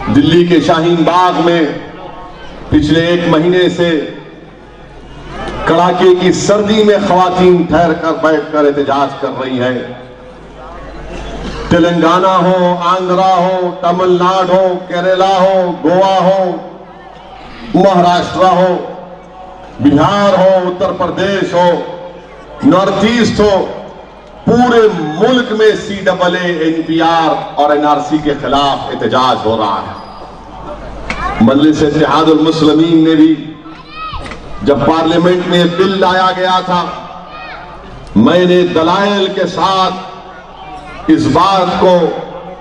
दिल्ली के शाहीन बाग में पिछले 1 महीने से कड़ाके की सर्दी में खवातीन ठहर कर बैठकर एहतजाज कर रही है। तेलंगाना हो, आंध्रा हो, तमिलनाडु हो, केरला हो, गोवा हो, महाराष्ट्र हो, बिहार हो, उत्तर प्रदेश हो, नॉर्थ ईस्ट हो, पूरे मुल्क में CAA, NPR और NRC के खिलाफ एहतजाज हो रहा है। मजलिस इत्तेहादुल मुस्लिमीन ने भी जब पार्लियामेंट में बिल लाया गया था, मैंने दलाइल के साथ इस बात को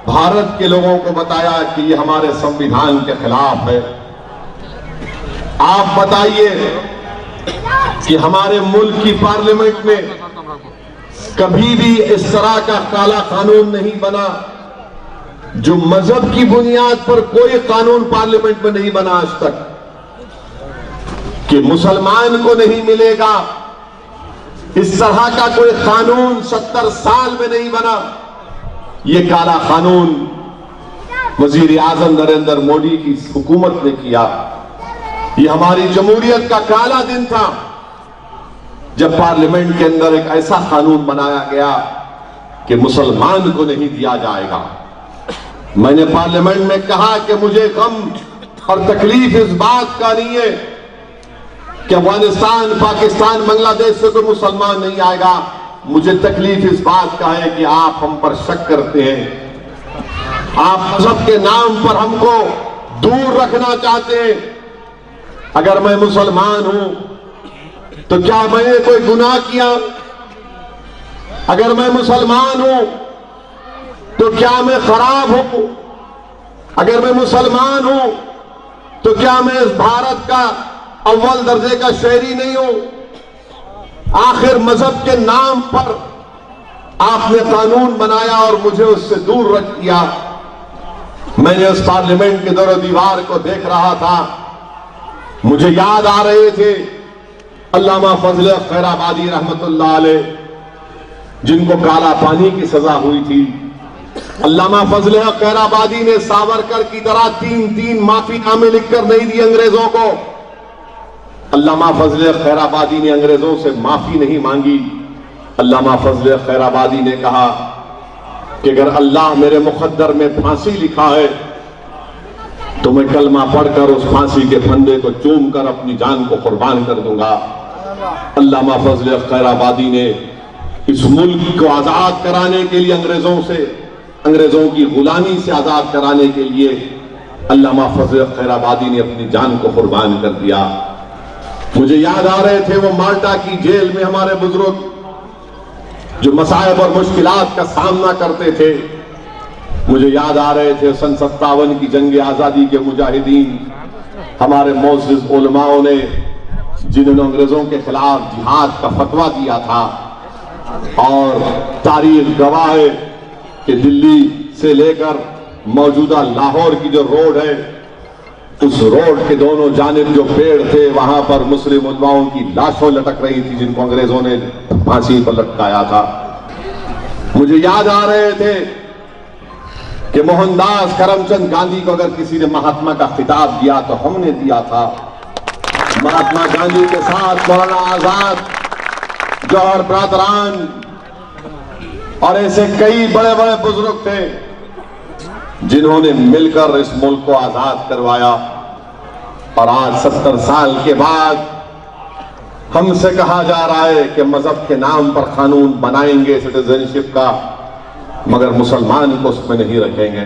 भारत के लोगों को बताया कि ये हमारे संविधान के खिलाफ है। आप बताइए कि हमारे मुल्क की पार्लियामेंट में कभी भी इस तरह का काला कानून नहीं बना, जो मजहब की बुनियाद पर कोई कानून पार्लियामेंट में नहीं बना आज तक, कि मुसलमान को नहीं मिलेगा। इस तरह का कोई कानून 70 साल में नहीं बना। ये काला कानून वजीर आजम नरेंद्र मोदी की हुकूमत ने किया। ये हमारी जमहूरियत का काला दिन था जब पार्लियामेंट के अंदर एक ऐसा कानून बनाया गया कि मुसलमान को नहीं दिया जाएगा। मैंने पार्लियामेंट में कहा कि मुझे गम और तकलीफ इस बात का नहीं है कि अफगानिस्तान, पाकिस्तान, बांग्लादेश से कोई मुसलमान नहीं आएगा। मुझे तकलीफ इस बात का है कि आप हम पर शक करते हैं, आप मजहब के नाम पर हमको दूर रखना चाहते हैं। अगर मैं मुसलमान हूं तो क्या मैंने कोई गुनाह किया? अगर मैं मुसलमान हूं तो क्या मैं खराब हूं? अगर मैं मुसलमान हूं तो क्या मैं इस भारत का अव्वल दर्जे का शहरी नहीं हूं? आखिर मजहब के नाम पर आपने कानून बनाया और मुझे उससे दूर रख दिया। मैंने उस पार्लियामेंट के दर दीवार को देख रहा था, मुझे याद आ रहे थे अल्लामा फजल खैराबादी रहमतुल्लाह अलैह, जिनको काला पानी की सजा हुई थी। अल्लामा फजल खैराबादी ने सावरकर की तरह 3-3 माफीनामे लिखकर नहीं दिए अंग्रेजों को। अल्लामा फजल खैराबादी ने अंग्रेजों से माफी नहीं मांगी। अल्लामा फजल खैराबादी ने कहा कि अगर अल्लाह मेरे मुकद्दर में फांसी लिखा है तो मैं कलमा पढ़कर उस फांसी के फंदे को चूम कर अपनी जान को कुर्बान कर दूंगा। अल्लामा फजल खैराबादी ने इस मुल्क को आजाद कराने के लिए अंग्रेजों की गुलामी से आजाद कराने के लिए अल्लामा फजल खैराबादी ने अपनी जान को कुर्बान कर दिया। मुझे याद आ रहे थे वो माल्टा की जेल में हमारे बुजुर्ग जो मसाइब और मुश्किलात का सामना करते थे। मुझे याद आ रहे थे सन 57 की जंग आजादी के मुजाहिदीन, हमारे मोअज़्ज़िज़ उलमाओं ने, जिन्होंने अंग्रेजों के खिलाफ जिहाद का फतवा दिया था। और तारीख गवाह है कि दिल्ली से लेकर मौजूदा लाहौर की जो रोड है, उस रोड के दोनों जानिब जो पेड़ थे, वहां पर मुस्लिम उलमाओं की लाशों लटक रही थी, जिनको अंग्रेजों ने फांसी पर लटकाया था। मुझे याद आ रहे थे कि मोहनदास करमचंद गांधी को अगर किसी ने महात्मा का खिताब दिया तो हमने दिया था। महात्मा गांधी के साथ मौलाना आजाद, जौहर ब्रादरान और ऐसे कई बड़े बड़े बुजुर्ग थे जिन्होंने मिलकर इस मुल्क को आजाद करवाया। और आज 70 साल के बाद हमसे कहा जा रहा है कि मजहब के नाम पर कानून बनाएंगे सिटीजनशिप का, मगर मुसलमान को उसमें नहीं रखेंगे।